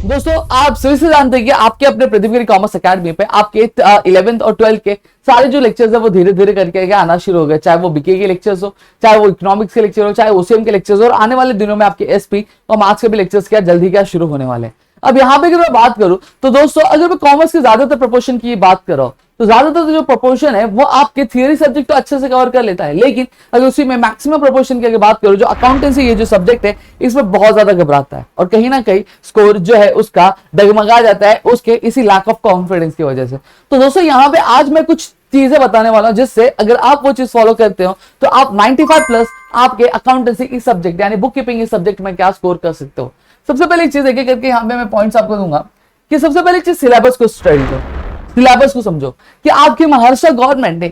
दोस्तों आप सभी से जानते हैं कि आपके अपने प्रतिभा कॉमर्स अकेडमी पे आपके 11th और 12th के सारे जो लेक्चर्स है वो धीरे धीरे करके आना शुरू हो गए, चाहे वो बीके के लेक्चर्स हो, चाहे वो इकोनॉमिक्स के लेक्चर हो, चाहे ओसीएम के लेक्चर्स हो, और आने वाले दिनों में आपके एसपी और मार्क्स के भी लेक्चर्स क्या जल्दी क्या शुरू होने वाले हैं। अब यहाँ पे अगर मैं बात करूं तो दोस्तों अगर मैं कॉमर्स के ज्यादातर प्रोपोर्शन की बात कर रहा हूं तो ज्यादातर जो प्रोपोर्शन है वो आपके थियरी सब्जेक्ट तो अच्छे से कवर कर लेता है, लेकिन अगर उसी में मैक्सिमम प्रोपोर्शन की अगर बात करूं जो अकाउंटेंसी ये जो सब्जेक्ट है इसमें बहुत ज्यादा घबराता है और कहीं ना कहीं स्कोर जो है उसका डगमगा जाता है उसके इसी लैक ऑफ कॉन्फिडेंस की वजह से। तो दोस्तों यहाँ पे आज मैं कुछ चीजें बताने वाला हूं जिससे अगर आप वो चीज फॉलो करते हो तो आप 95 प्लस आपके अकाउंटेंसी की सब्जेक्ट यानी बुक कीपिंग इस सब्जेक्ट में क्या स्कोर कर सकते हो। सबसे पहले एक चीज एक करके यहाँ पे मैं पॉइंट्स आपको दूंगा कि सबसे पहले चीज सिलेबस को स्टडी करो, सिलेबस को समझो कि आपके महाराष्ट्र गवर्नमेंट ने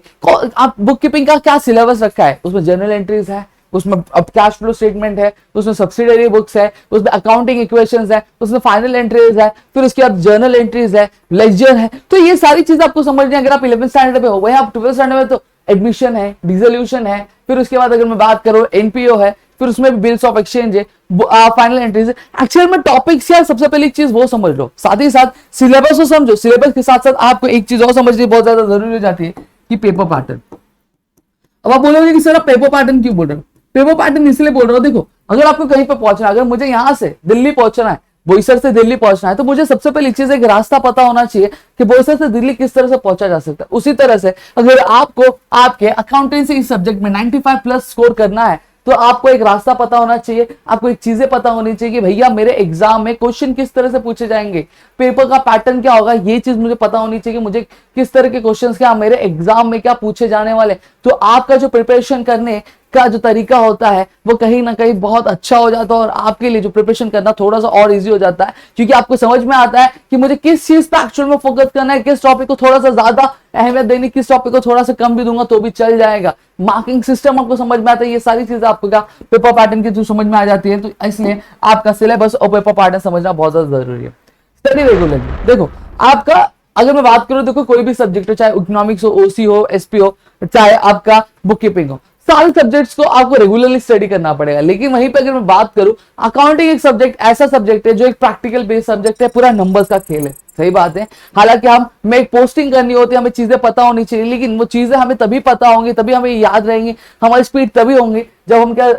आप बुक कीपिंग का क्या सिलेबस रखा है। उसमें जर्नल एंट्रीज है, उसमें अब कैश फ्लो स्टेटमेंट है, उसमें सब्सिडरी बुक्स है, उसमें अकाउंटिंग इक्वेशंस है, उसमें फाइनल एंट्रीज है, फिर उसके बाद जर्नल एंट्रीज है, लेजर है। तो ये सारी चीज आपको समझनी है। अगर आप 11th स्टैंडर्ड पे हो, वही आप 12th स्टैंडर्ड में तो एडमिशन है, डिसोल्यूशन है, फिर उसके बाद अगर मैं बात करूं एनपीओ है, फिर उसमें भी बिल्स ऑफ एक्सचेंज है, फाइनल एंट्रीज है। एक्चुअल में टॉपिक्स यार सबसे पहली चीज वो समझ लो, साथ ही साथ सिलेबस को समझो। सिलेबस के साथ साथ आपको एक चीज और समझनी बहुत ज्यादा जरूरी हो जाती है कि पेपर पैटर्न। अब आप बोलोगे कि सर आप पेपर पैटर्न क्यों बोल रहे हो? पेपर पैटर्न इसलिए बोल रहा हूं, देखो अगर आपको कहीं पर पहुंचना है, अगर मुझे यहां से दिल्ली पहुंचना है, बोईसर से दिल्ली पहुंचना है, तो मुझे सबसे पहली चीज एक रास्ता पता होना चाहिए कि बोईसर से दिल्ली किस तरह से पहुंचा जा सकता है। उसी तरह से अगर आपको आपके अकाउंटेंसी सब्जेक्ट में 95 प्लस स्कोर करना है तो आपको एक रास्ता पता होना चाहिए, आपको एक चीजें पता होनी चाहिए कि भैया मेरे एग्जाम में क्वेश्चन किस तरह से पूछे जाएंगे, पेपर का पैटर्न क्या होगा, ये चीज मुझे पता होनी चाहिए कि मुझे किस तरह के क्वेश्चंस क्या मेरे एग्जाम में क्या पूछे जाने वाले। तो आपका जो प्रिपरेशन करने का जो तरीका होता है वो कहीं ना कहीं बहुत अच्छा हो जाता है और आपके लिए जो प्रिपरेशन करना थोड़ा सा और इजी हो जाता है, क्योंकि आपको समझ में आता है कि मुझे किस चीज पे एक्चुअल में फोकस करना है, किस टॉपिक को थोड़ा सा ज्यादा अहमियत देनी, किस टॉपिक को थोड़ा सा कम भी दूंगा तो भी चल जाएगा। मार्किंग सिस्टम आपको समझ में आता है, ये सारी चीजें आपको क्या पेपर पैटर्न की समझ में आ जाती है। तो इसलिए आपका सिलेबस और पेपर पैटर्न समझना बहुत ज्यादा जरूरी है। स्टडी रेगुलरली, देखो आपका अगर मैं बात करूं, देखो कोई भी सब्जेक्ट हो, चाहे इकोनॉमिक्स हो, ओसी हो, एसपी हो, चाहे आपका बुक कीपिंग हो, सारे सब्जेक्ट्स को आपको रेगुलरली स्टडी करना पड़ेगा। लेकिन वहीं पर अगर मैं बात करूं, अकाउंटिंग एक सब्जेक्ट ऐसा सब्जेक्ट है जो एक प्रैक्टिकल बेस्ड सब्जेक्ट है, पूरा नंबर्स का खेल है। सही बात है, हालांकि हमें एक पोस्टिंग करनी होती है, हमें चीजें पता होनी चाहिए, लेकिन वो चीजें हमें तभी पता होंगी, तभी हमें याद रहेंगी, हमारी स्पीड तभी होंगी जब हम क्या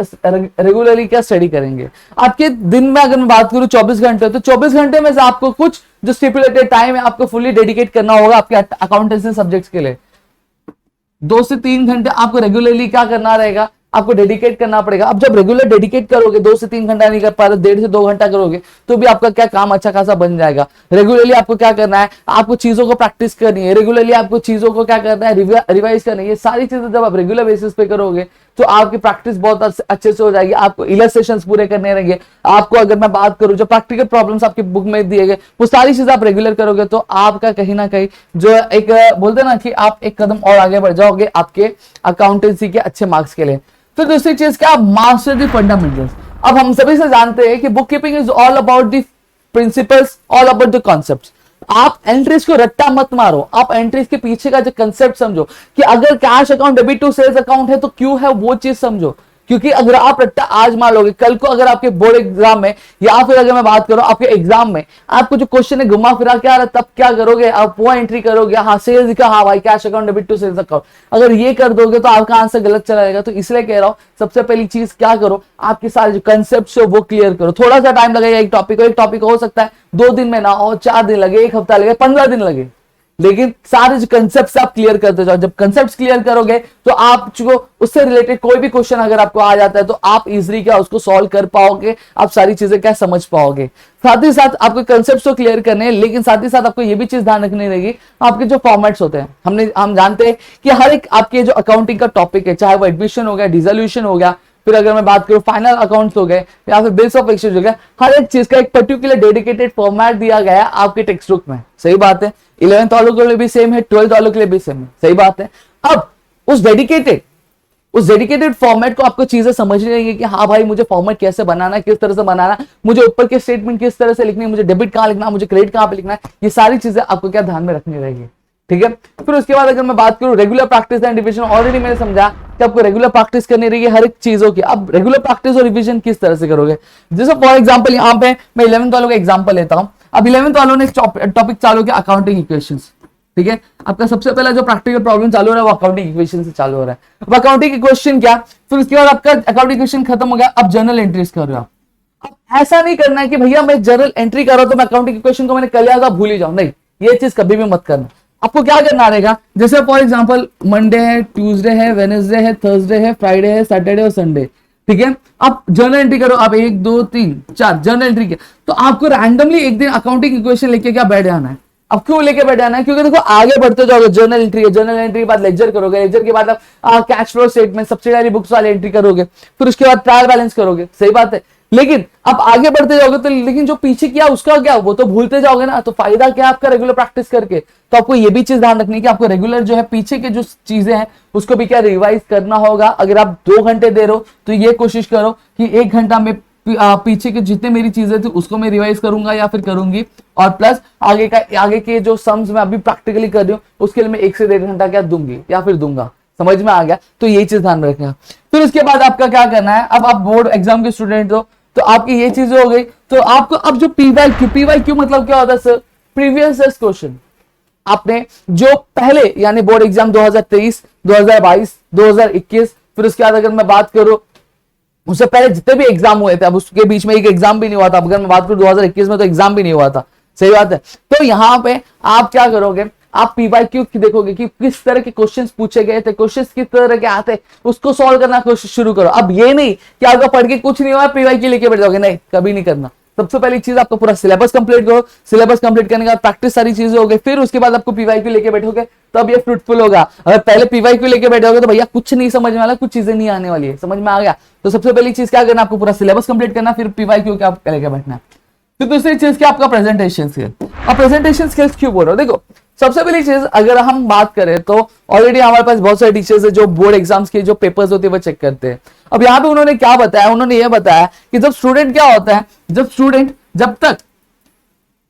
रेगुलरली क्या स्टडी करेंगे। आपके दिन में अगर मैं बात करूं 24 घंटे, तो 24 घंटे में से आपको कुछ जो स्टिपुलेटेड टाइम है आपको फुली डेडिकेट करना होगा आपके अकाउंटेंसी सब्जेक्ट्स के लिए। 2 से 3 घंटे आपको रेगुलरली क्या करना रहेगा, आपको डेडिकेट करना पड़ेगा। अब जब रेगुलर डेडिकेट करोगे, 2 से 3 घंटा नहीं कर पा रहे, 1.5 से 2 घंटा करोगे तो भी आपका क्या काम अच्छा खासा बन जाएगा। रेगुलरली आपको क्या करना है, आपको चीजों को प्रैक्टिस करनी है, रेगुलरली आपको चीजों को क्या करना है, रिवाइज करनी है। ये सारी चीजें जब आप रेगुलर बेसिस पे करोगे तो आपकी प्रैक्टिस बहुत अच्छे से हो जाएगी। आपको इलस्ट्रेशंस पूरे करने रहेंगे। आपको अगर मैं बात करूं जो प्रैक्टिकल प्रॉब्लम्स आपकी बुक में दिए गए वो सारी चीजें आप रेगुलर करोगे तो आपका कहीं ना कहीं जो एक बोलते ना कि आप एक कदम और आगे बढ़ जाओगे आपके अकाउंटेंसी के अच्छे मार्क्स के लिए। फिर दूसरी चीज क्या, मास्टर द फंडामेंटल्स। अब हम सभी से जानते हैं कि book keeping is all about the principles, all about the concepts. आप एंट्रीज को रट्टा मत मारो, आप एंट्रीज के पीछे का जो कंसेप्ट समझो कि अगर cash account debit to sales account है तो क्यों है वो चीज समझो। क्योंकि अगर आप रट्टा आज मार लोगे, कल को अगर आपके बोर्ड एग्जाम में या फिर अगर मैं बात करूं आपके एग्जाम में आपको जो क्वेश्चन है घुमा फिरा क्या रहा, तब क्या करोगे, आप वो एंट्री करोगे, हाँ सेल्स दिखा, हाँ भाई cash account debit to sales account, अगर ये कर दोगे तो आपका आंसर गलत चला जाएगा। तो इसलिए कह रहा हूं सबसे पहली चीज क्या करो, आपके सारे जो कंसेप्ट है वो क्लियर करो। थोड़ा सा टाइम लगेगा एक टॉपिक हो सकता है 2 दिन में ना हो, 4 दिन लगे, 1 हफ्ता लगे, 15 दिन लगे, लेकिन सारे जो कंसेप्ट्स आप क्लियर करते जाओ। जब कंसेप्ट्स क्लियर करोगे तो आपको उससे रिलेटेड कोई भी क्वेश्चन अगर आपको आ जाता है तो आप इजीली क्या उसको सॉल्व कर पाओगे, आप सारी चीजें क्या समझ पाओगे। साथ ही साथ आपको कंसेप्ट्स तो क्लियर करने हैं, लेकिन साथ ही साथ आपको ये भी चीज ध्यान रखनी रहेगी आपके जो फॉर्मेट्स होते हैं। हम जानते हैं कि हर एक आपके जो अकाउंटिंग का टॉपिक है, चाहे वो एडमिशन हो गया, डिसोल्यूशन हो गया, फिर अगर मैं बात करूं फाइनल अकाउंट्स हो गए या फिर बिल्स ऑफ एक्सचेंज हो गया, हर एक चीज का एक पर्टिकुलर डेडिकेटेड फॉर्मेट दिया गया है आपके टेक्स्ट बुक में। सही बात है, 11th वालों के लिए भी सेम है, 12th वालों के लिए भी सेम है। सही बात है। अब उस डेडिकेटेड फॉर्मेट को आपको चीजें समझनी रहेगी कि हाँ भाई मुझे फॉर्मेट कैसे बनाना है, किस तरह से बनाना है, मुझे ऊपर के स्टेटमेंट किस तरह से लिखनी है, मुझे डेबिट कहां लिखना है, मुझे क्रेडिट कहां पे लिखना है, ये सारी चीजें आपको क्या ध्यान में रखनी रहेगी। ठीक है। फिर उसके बाद अगर मैं बात करूं regular practice and division, already मैंने समझा कि आपको रेगुलर प्रैक्टिस करनी रहेगी हर एक चीजों की। अब रेगुलर प्रैक्टिस और रिवीजन किस तरह से करोगे, जैसे फॉर एग्जांपल यहाँ पे मैं 11th वालों का एग्जांपल लेता हूँ। अब 11th वालों ने टॉपिक चालू किया अकाउंटिंग इक्वेशंस, ठीक है। आपका सबसे पहला जो प्रैक्टिकल प्रॉब्लम चालू हो रहा है वो अकाउंटिंग इक्वेशन से चालू हो रहा है। अब अकाउंटिंग इक्वेशन क्या, फिर उसके बाद आपका अकाउंटिंग इक्वेशन खत्म हो गया, अब जर्नल एंट्रीज कर रहे हो। अब ऐसा नहीं करना है कि भैया मैं जर्नल एंट्री कर रहा हूं तो मैं अकाउंटिंग इक्वेशन को मैंने कर लिया था भूल ही जाऊं, नहीं, ये चीज कभी भी मत करना। आपको क्या करना रहेगा, जैसे फॉर एग्जांपल मंडे है, ट्यूसडे है, वेडनेसडे है, थर्सडे है, फ्राइडे है, सैटरडे और संडे, ठीक है। आप जर्नल एंट्री करो, आप 1 2 3 4 जर्नल एंट्री किया, तो आपको रैंडमली एक दिन अकाउंटिंग इक्वेशन लेके क्या बैठ जाना है। अब क्यों लेके बैठ जाना है, क्योंकि देखो आगे बढ़ते जाओगे, जर्नल एंट्री है, जर्नल एंट्री के बाद लेजर करोगे, लेजर के बाद आप cash flow statement, subsidiary books वाली एंट्री करोगे, फिर उसके बाद ट्रायल बैलेंस करोगे, सही बात है। लेकिन आप आगे बढ़ते जाओगे तो लेकिन जो पीछे किया उसका क्या, वो तो भूलते जाओगे ना, तो फायदा क्या आपका रेगुलर प्रैक्टिस करके। तो आपको ये भी चीज ध्यान रखनी है कि आपको रेगुलर जो है पीछे के जो चीजें हैं उसको भी क्या रिवाइज करना होगा। अगर आप 2 घंटे दे रहे हो तो ये कोशिश करो कि 1 घंटा में पीछे के जितने मेरी चीजें थी उसको मैं रिवाइज करूंगा या फिर करूंगी, और प्लस आगे के जो सम्स मैं अभी प्रैक्टिकली कर रही हूँ उसके लिए मैं 1 से 1.5 घंटा क्या दूंगी या फिर दूंगा। समझ में आ गया, तो ये चीज ध्यान रखना। फिर उसके बाद आपका क्या करना है, अब आप बोर्ड एग्जाम के स्टूडेंट हो तो आपकी ये चीजें हो गई, तो आपको अब जो पीवाईक्यू मतलब क्या होता है सर, प्रीवियस क्वेश्चन। आपने जो पहले यानी बोर्ड एग्जाम 2023, 2022, 2021, फिर उसके बाद अगर मैं बात करूं उससे पहले जितने भी एग्जाम हुए थे, अब उसके बीच में एक एग्जाम भी नहीं हुआ था, अगर मैं बात करूं 2021 में तो एग्जाम भी नहीं हुआ था, सही बात है। तो यहां पे आप क्या करोगे, आप पीवाईक्यू देखोगे कि किस तरह के क्वेश्चंस पूछे गए थे, क्वेश्चंस किस तरह के आते, उसको सॉल्व करना कोशिश शुरू करो। अब ये नहीं कि आपका पढ़ के कुछ नहीं हुआ पीवाईक्यू लेके बैठ जाओगे, नहीं, कभी नहीं करना। सबसे पहली चीज आपको पूरा सिलेबस कंप्लीट करो, सिलेबस कंप्लीट करने के बाद प्रैक्टिस सारी चीजें हो गई, फिर उसके बाद आपको पीवाईक्यू लेके बैठोगे तब ये फ्रूटफुल होगा। अगर पहले पीवाईक्यू लेके बैठ जाओगे तो भैया कुछ नहीं समझ में वाला, कुछ चीजें नहीं आने वाली है, समझ में आ गया। तो सबसे पहली चीज क्या करना, आपको पूरा सिलेबस कंप्लीट करना, फिर पीवाईक्यू क्या लेके बैठना है। फिर दूसरी चीज क्या, आपका प्रेजेंटेशन स्किल। अब प्रेजेंटेशन स्किल्स क्यों बोल रहा हूं, देखो सबसे पहली चीज अगर हम बात करें तो ऑलरेडी हमारे पास बहुत सारे टीचर्स है जो बोर्ड एग्जाम्स के जो पेपर्स होते हैं वो चेक करते हैं। अब यहाँ पे उन्होंने क्या बताया, उन्होंने ये बताया कि जब स्टूडेंट क्या होता है, जब तक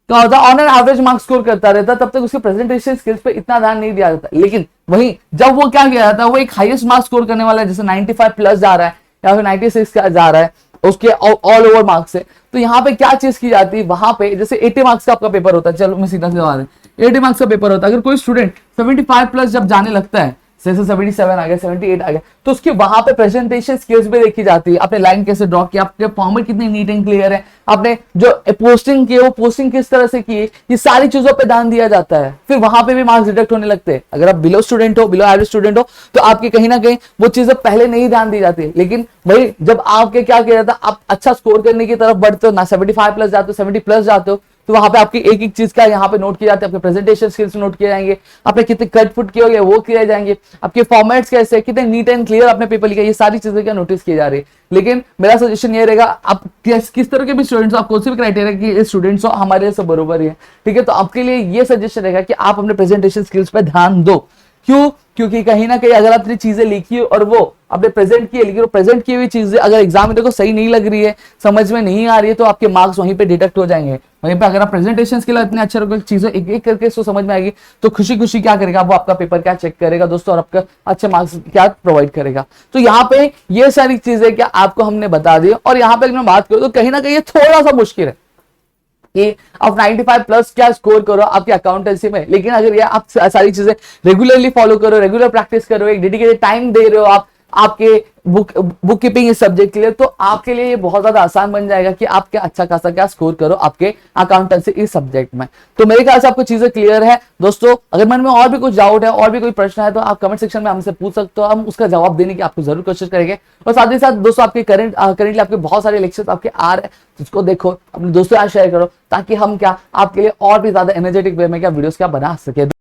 क्या होता है on an average marks score करता रहता तब तक उसके प्रेजेंटेशन स्किल्स पे इतना ध्यान नहीं दिया जाता। लेकिन वहीं जब वो क्या किया जाता है, वो एक हाईएस्ट मार्क्स स्कोर करने वाला है, जैसे 95 प्लस जा रहा है या फिर 96 का जा रहा है उसके ऑल ओवर मार्क्स से, तो यहाँ पे क्या चीज की जाती है, वहां पे जैसे 80 मार्क्स का आपका पेपर होता है, चलो मैं सीधा सीधा बात है, 80 मार्क्स का पेपर होता है, अगर कोई स्टूडेंट 75 प्लस जब जाने लगता है, जैसे 77 आ गया, 78 आ गया, तो उसके वहां पे प्रेजेंटेशन स्किल्स भी देखी जाती है। आपने लाइन कैसे ड्रॉ किया, आपके फॉर्मेट कितनी नीट एंड क्लियर है, आपने जो पोस्टिंग की वो पोस्टिंग किस तरह से की, ये सारी चीजों पे ध्यान दिया जाता है। फिर वहां पे भी मार्क्स डिडक्ट होने लगते हैं। अगर आप बिलो स्टूडेंट हो, बिलो एवरेज स्टूडेंट हो, तो आपके कहीं ना कहीं वो चीजें पहले नहीं ध्यान दी जाती है। लेकिन वही जब आपके क्या किया जाता है, आप अच्छा स्कोर करने की तरफ बढ़ते हो ना, 75 प्लस जाते हो, 70 प्लस जाते हो, तो वहां पे आपकी एक एक चीज का यहाँ पे नोट किया जाता है, आपके प्रेजेंटेशन स्किल्स नोट किए जाएंगे, आपने कितने कट फुट किए होंगे वो किए जाएंगे, आपके फॉर्मेट्स कैसे, कितने नीट एंड क्लियर आपने पेपर लिखा, ये सारी चीजें क्या नोटिस की जा रही है। लेकिन मेरा सजेशन ये रहेगा, आप किस तरह के भी स्टूडेंट्स हो, आप कौन से भी क्राइटेरिया के स्टूडेंट्स हो, हमारे लिए सब बरोबर ही है, ठीक है। तो आपके लिए ये सजेशन रहेगा कि आप अपने प्रेजेंटेशन स्किल्स पे ध्यान दो। क्यों, क्योंकि कहीं ना कहीं अगर आपने चीजें लिखी और वो आपने प्रेजेंट किए, लेकिन वो प्रेजेंट की हुई चीजें अगर एग्जाम में को सही नहीं लग रही है, समझ में नहीं आ रही है, तो आपके मार्क्स वहीं पे डिडक्ट हो जाएंगे। वहीं पे अगर आप प्रेजेंटेशन के लिए इतने अच्छे रखोगे, चीजें एक एक करके इसको समझ में आएगी, तो खुशी खुशी क्या करेगा वो आपका पेपर क्या चेक करेगा दोस्तों, और आपका अच्छे मार्क्स क्या प्रोवाइड करेगा। तो यहाँ पे ये सारी चीजें क्या आपको हमने बता दी। और यहाँ पे अगर मैं बात करूं तो कहीं ना कहीं ये थोड़ा सा मुश्किल है कि आप 95 प्लस क्या स्कोर करो आपकी अकाउंटेंसी में, लेकिन अगर ये आप सारी चीजें रेगुलरली फॉलो करो, रेगुलर प्रैक्टिस करो, एक डेडिकेटेड टाइम दे रहे हो आप आपके बुक कीपिंग इस सब्जेक्ट के लिए, तो आपके लिए ये बहुत ज्यादा आसान बन जाएगा कि आप क्या अच्छा खासा क्या स्कोर करो आपके अकाउंटेंसी इस सब्जेक्ट में। तो मेरे ख्याल से आपको चीजें क्लियर है दोस्तों। अगर मन में और भी कुछ डाउट है, और भी कोई प्रश्न है, तो आप कमेंट सेक्शन में हमसे पूछ सकते हो, हम उसका जवाब देने की आपको जरूर कोशिश करेंगे। और साथ ही साथ दोस्तों आपके करेंटली आपके बहुत सारे लेक्चर्स आपके आ रहे हैं, जिसको देखो अपने दोस्तों के साथ शेयर करो, ताकि हम क्या आपके लिए और भी ज्यादा एनर्जेटिक वे में क्या वीडियोस क्या बना सके।